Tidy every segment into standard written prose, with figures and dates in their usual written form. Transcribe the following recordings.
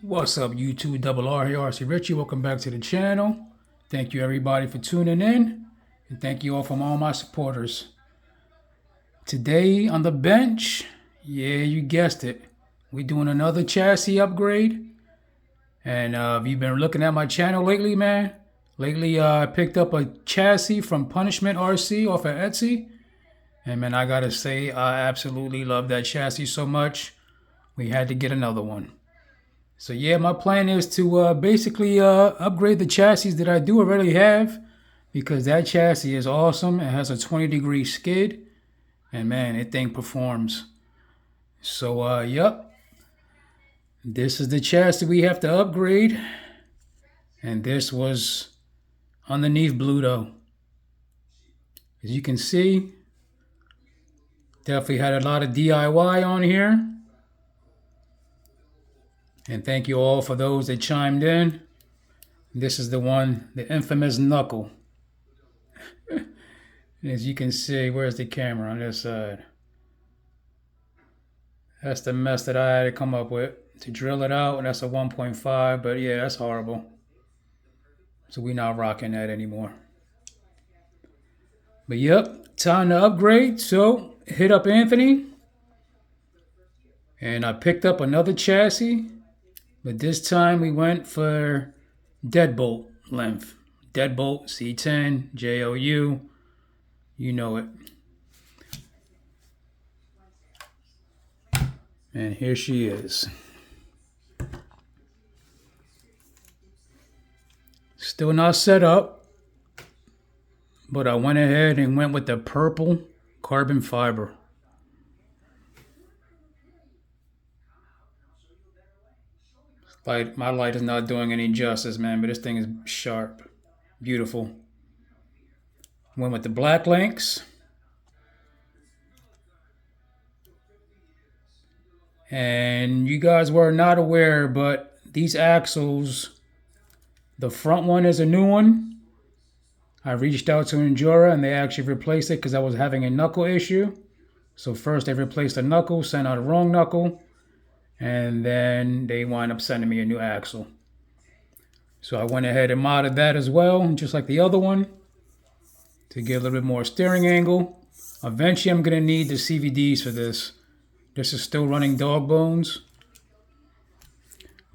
What's up, YouTube? Double R here, RC Richie. Welcome back to the channel. Thank you, everybody, for tuning in. And thank you all from all my supporters. Today on the bench, yeah, you guessed it. We're doing another chassis upgrade. And if you've been looking at my channel lately, man, I picked up a chassis from Punishment RC off of Etsy. And man, I gotta say, I absolutely love that chassis so much. We had to get another one. So yeah, my plan is to basically upgrade the chassis that I do already have, because that chassis is awesome. It has a 20-degree skid, and man, it thing performs. So yep, this is the chassis we have to upgrade, and this was underneath Bluto. As you can see, definitely had a lot of DIY on here. And thank you all for those that chimed in. This is the one, the infamous knuckle. As you can see, where's the camera on this side? That's the mess that I had to come up with to drill it out. And that's a 1.5, but yeah, that's horrible. So we're not rocking that anymore. But yep, time to upgrade. So hit up Anthony. And I picked up another chassis. But this time we went for deadbolt length. Deadbolt C10, JOU. You know it. And here she is. Still not set up. But I went ahead and went with the purple carbon fiber. My light is not doing any justice, man, but this thing is sharp. Beautiful. Went with the black links. And you guys were not aware, but these axles, the front one is a new one. I reached out to Endura and they actually replaced it because I was having a knuckle issue. So first they replaced the knuckle, sent out a wrong knuckle. And then they wind up sending me a new axle. So I went ahead and modded that as well, just like the other one, to get a little bit more steering angle. Eventually I'm going to need the CVDs for this. This is still running dog bones.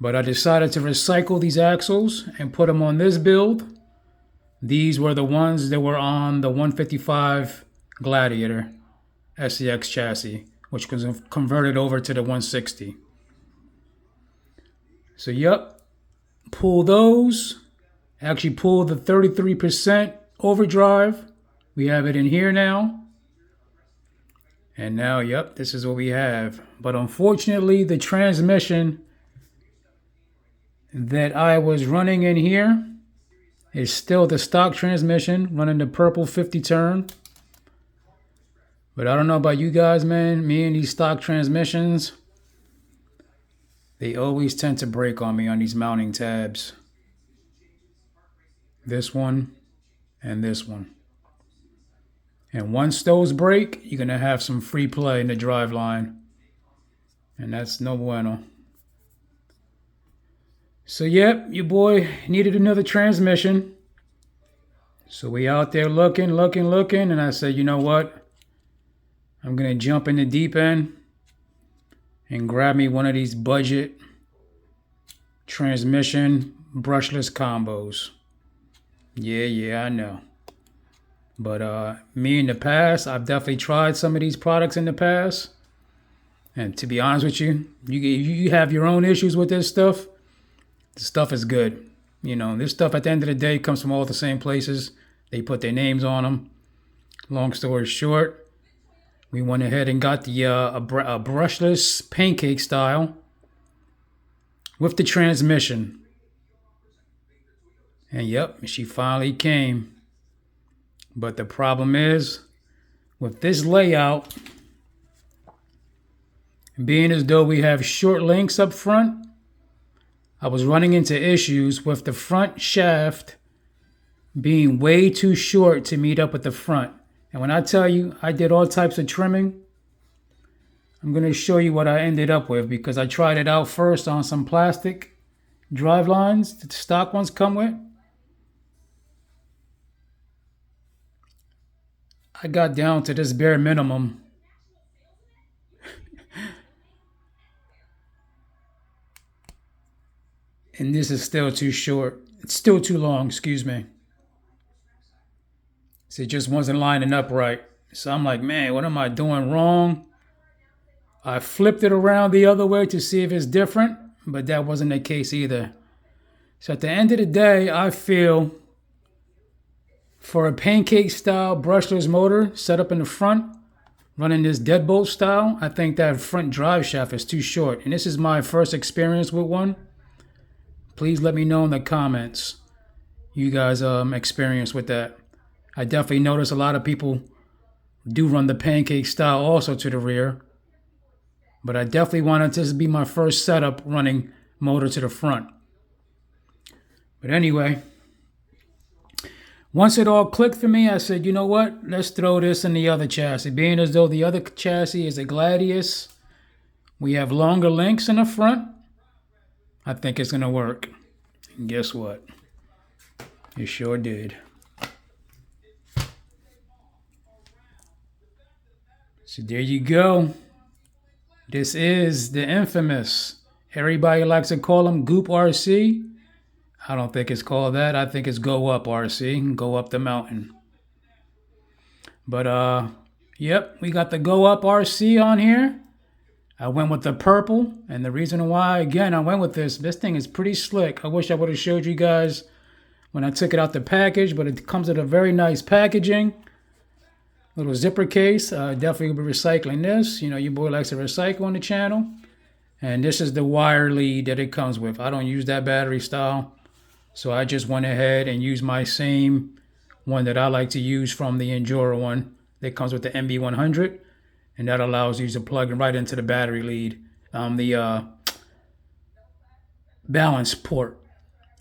But I decided to recycle these axles and put them on this build. These were the ones that were on the 155 Gladiator SCX chassis, which was converted over to the 160. So yep, pull those. Actually pull the 33% overdrive. We have it in here now. And now, yep, this is what we have. But unfortunately, the transmission that I was running in here is still the stock transmission, running the purple 50 turn. But I don't know about you guys, man. Me and these stock transmissions, they always tend to break on me on these mounting tabs. This one and this one. And once those break, you're going to have some free play in the drive line. And that's no bueno. So yep, your boy needed another transmission. So we out there looking. And I said, you know what? I'm going to jump in the deep end and grab me one of these budget transmission brushless combos. Yeah, I know. But me in the past, I've definitely tried some of these products in the past. And to be honest with you, you have your own issues with this stuff. The stuff is good. You know, this stuff at the end of the day comes from all the same places. They put their names on them. Long story short, we went ahead and got the a brushless pancake style with the transmission. And yep, she finally came. But the problem is, with this layout, being as though we have short links up front, I was running into issues with the front shaft being way too short to meet up with the front. And when I tell you I did all types of trimming, I'm going to show you what I ended up with, because I tried it out first on some plastic drive lines that the stock ones come with. I got down to this bare minimum. And this is still too short. It's still too long, excuse me. So it just wasn't lining up right. So I'm like, man, what am I doing wrong? I flipped it around the other way to see if it's different, but that wasn't the case either. So at the end of the day, I feel for a pancake style brushless motor set up in the front, running this deadbolt style, I think that front drive shaft is too short. And this is my first experience with one. Please let me know in the comments you guys experience with that. I definitely notice a lot of people do run the pancake style also to the rear. But I definitely wanted this to be my first setup running motor to the front. But anyway, once it all clicked for me, I said, you know what? Let's throw this in the other chassis. Being as though the other chassis is a Gladius, we have longer links in the front. I think it's going to work. And guess what? It sure did. So there you go. This is the infamous, everybody likes to call them Goop RC. I don't think it's called that. I think it's Go Up RC, Go Up the Mountain. But yep, we got the Go Up RC on here. I went with the purple, and the reason why, again, I went with this thing is pretty slick. I wish I would have showed you guys when I took it out the package, but it comes with a very nice packaging. Little zipper case. Definitely will be recycling this. You know, your boy likes to recycle on the channel. And this is the wire lead that it comes with. I don't use that battery style. So I just went ahead and used my same one that I like to use from the Enduro one that comes with the MB100. And that allows you to plug it right into the battery lead, the balance port.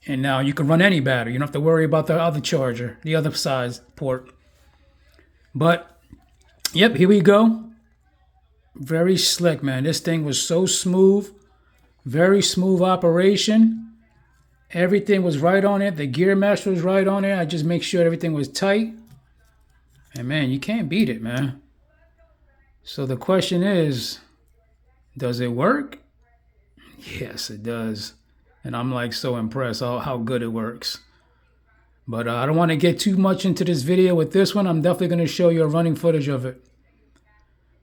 And now you can run any battery. You don't have to worry about the other charger, the other size port. But, yep, here we go. Very slick, man. This thing was so smooth. Very smooth operation. Everything was right on it. The gear mesh was right on it. I just make sure everything was tight. And, man, you can't beat it, man. So the question is, does it work? Yes, it does. And I'm like so impressed how good it works. But I don't want to get too much into this video with this one. I'm definitely going to show you a running footage of it.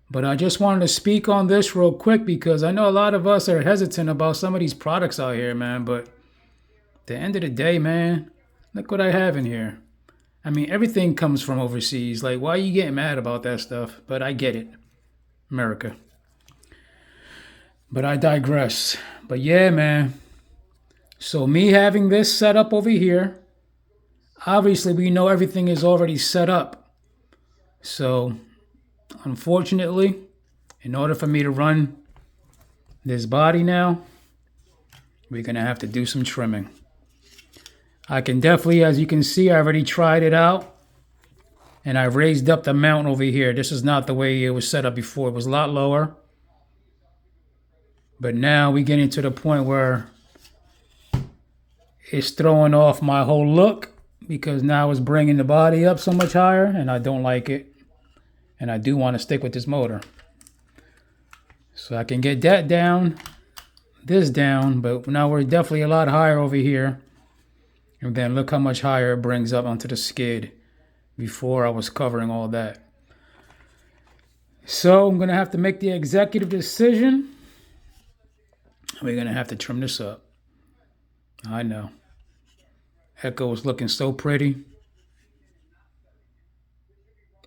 But I just wanted to speak on this real quick because I know a lot of us are hesitant about some of these products out here, man. But at the end of the day, man, look what I have in here. I mean, everything comes from overseas. Like, why are you getting mad about that stuff? But I get it. America. But I digress. But yeah, man. So me having this set up over here, obviously we know everything is already set up. So unfortunately, in order for me to run this body now, we're going to have to do some trimming. I can definitely, as you can see, I already tried it out. And I raised up the mount over here. This is not the way it was set up before. It was a lot lower. But now we're getting to the point where it's throwing off my whole look because now it's bringing the body up so much higher and I don't like it. And I do want to stick with this motor. So I can get that down, this down, but now we're definitely a lot higher over here. And then look how much higher it brings up onto the skid. Before I was covering all that. So I'm going to have to make the executive decision. We're going to have to trim this up. I know. Echo is looking so pretty.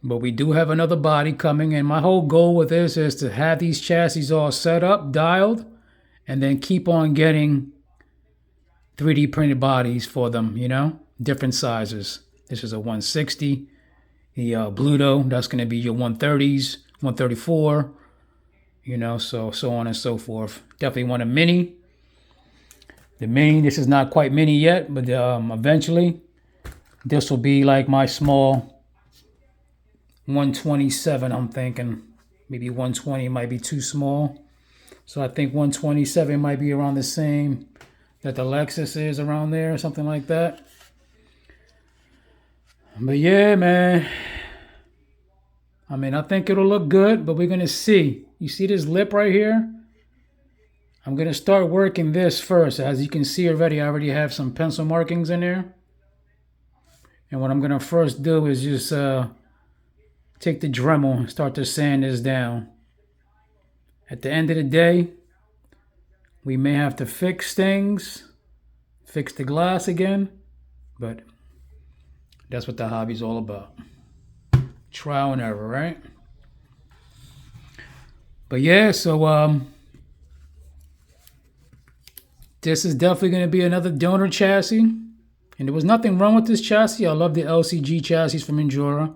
But we do have another body coming. And my whole goal with this is to have these chassis all set up, dialed, and then keep on getting 3D printed bodies for them, you know, different sizes. This is a 160. The Bluto, that's going to be your 130s, 134, you know, so on and so forth. Definitely want a mini. The mini, this is not quite mini yet, but eventually this will be like my small 127, I'm thinking. Maybe 120 might be too small. So I think 127 might be around the that the Lexus is around there or something like that. But yeah, man. I mean, I think it'll look good, but we're going to see. You see this lip right here? I'm going to start working this first. As you can see already, I already have some pencil markings in there. And what I'm going to first do is just take the Dremel and start to sand this down. At the end of the day, we may have to fix things, fix the glass again, but that's what the hobby's all about. Trial and error, right? But yeah, so this is definitely going to be another donor chassis. And there was nothing wrong with this chassis. I love the LCG chassis from Endura.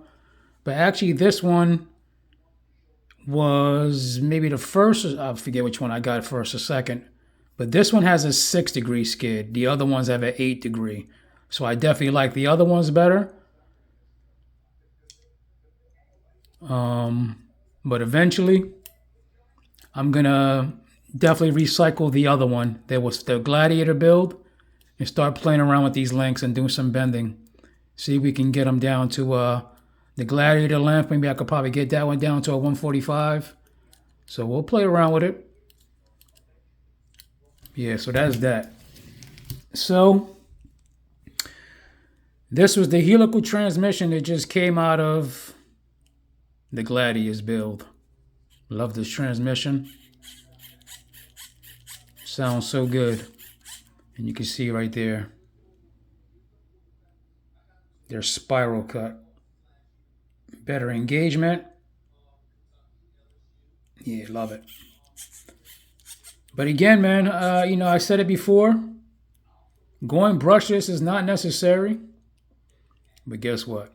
But actually this one was maybe the first, I forget which one I got first or second. But this one has a 6-degree skid. The other ones have an 8-degree. So I definitely like the other ones better. But eventually, I'm going to definitely recycle the other one. There was the Gladiator build and start playing around with these links and doing some bending. See if we can get them down to the Gladiator length. Maybe I could probably get that one down to a 145. So we'll play around with it. Yeah, so that's that. So this was the helical transmission that just came out of the Gladius build. Love this transmission. Sounds so good. And you can see right there, their spiral cut. Better engagement. Yeah, love it. But again, man, I said it before. Going brushless is not necessary. But guess what?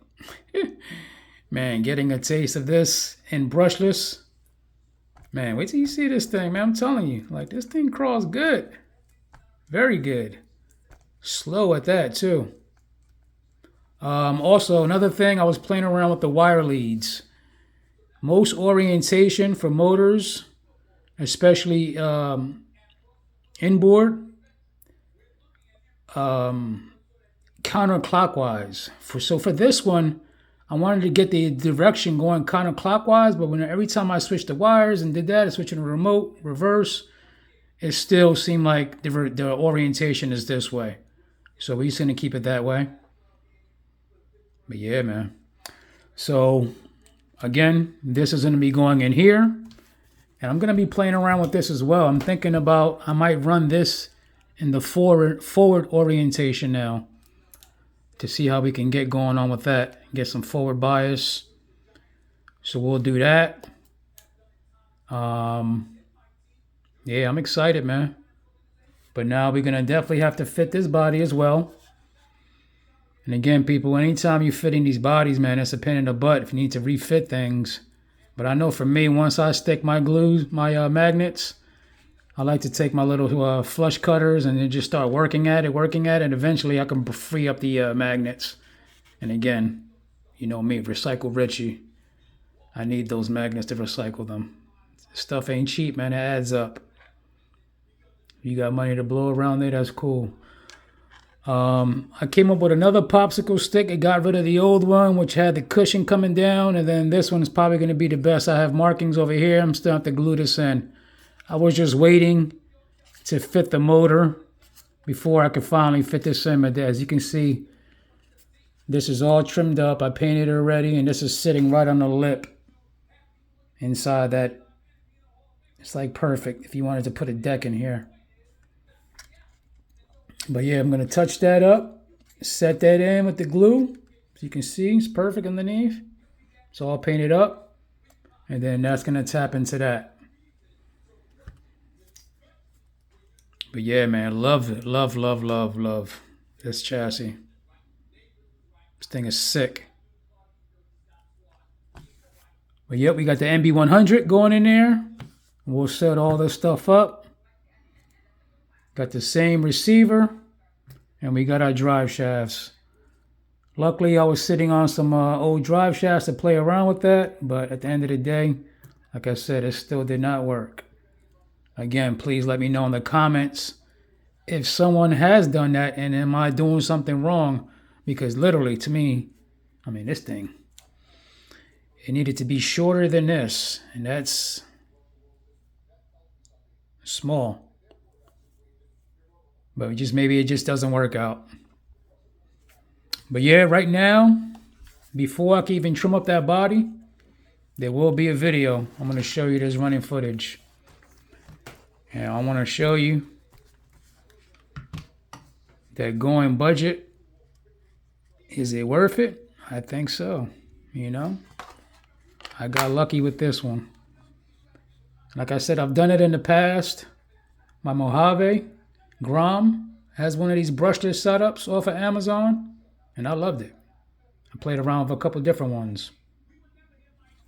Man, getting a taste of this in brushless. Man, wait till you see this thing, man. I'm telling you, like, this thing crawls good. Very good. Slow at that, too. Also, another thing, I was playing around with the wire leads. Most orientation for motors, especially inboard, counterclockwise. So for this one, I wanted to get the direction going counterclockwise, but every time I switched the wires and did that, I switched to the remote, reverse, it still seemed like the orientation is this way. So we're just going to keep it that way. But yeah, man. So again, this is going to be going in here. And I'm going to be playing around with this as well. I'm thinking about, I might run this in the forward orientation now to see how we can get going on with that. Get some forward bias. So we'll do that. Yeah, I'm excited, man. But now we're going to definitely have to fit this body as well. And again, people, anytime you fit in these bodies, man, it's a pain in the butt if you need to refit things. But I know for me, once I stick my glue, my magnets, I like to take my little flush cutters and then just start working at it. And eventually I can free up the magnets. And again, you know me, Recycle Richie. I need those magnets to recycle them. Stuff ain't cheap, man. It adds up. You got money to blow around there, that's cool. I came up with another popsicle stick. It got rid of the old one, which had the cushion coming down. And then this one is probably going to be the best. I have markings over here. I'm still have to glue this in. I was just waiting to fit the motor before I could finally fit this in. But as you can see, this is all trimmed up. I painted it already. And this is sitting right on the lip inside that. It's like perfect if you wanted to put a deck in here. But yeah, I'm going to touch that up, set that in with the glue. As you can see, it's perfect underneath. It's all painted up. And then that's going to tap into that. But yeah, man, love it. Love, love, love, love this chassis. This thing is sick. But yep, we got the MB100 going in there. We'll set all this stuff up. Got the same receiver, and we got our drive shafts. Luckily, I was sitting on some old drive shafts to play around with that, but at the end of the day, like I said, it still did not work. Again, please let me know in the comments if someone has done that and am I doing something wrong? Because literally, to me, I mean, this thing, it needed to be shorter than this, and that's small. But just maybe it just doesn't work out. But yeah, right now, before I can even trim up that body, there will be a video. I'm going to show you this running footage. And I want to show you that going budget, is it worth it? I think so. You know, I got lucky with this one. Like I said, I've done it in the past. My Mojave Grom has one of these brushless setups off of Amazon, and I loved it. I played around with a couple different ones.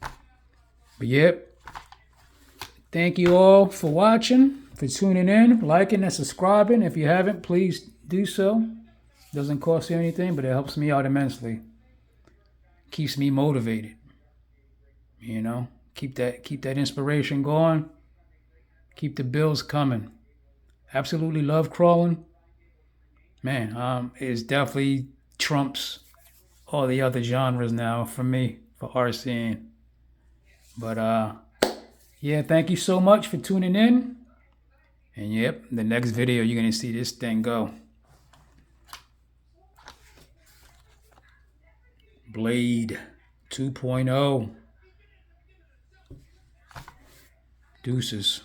But yep, thank you all for watching, for tuning in, liking, and subscribing. If you haven't, please do so. Doesn't cost you anything, but it helps me out immensely. Keeps me motivated. You know, keep that inspiration going. Keep the bills coming. Absolutely love crawling. Man, it definitely trumps all the other genres now for me, for RCing. But yeah, thank you so much for tuning in. And yep, the next video you're gonna see this thing go. Blade 2.0. Deuces.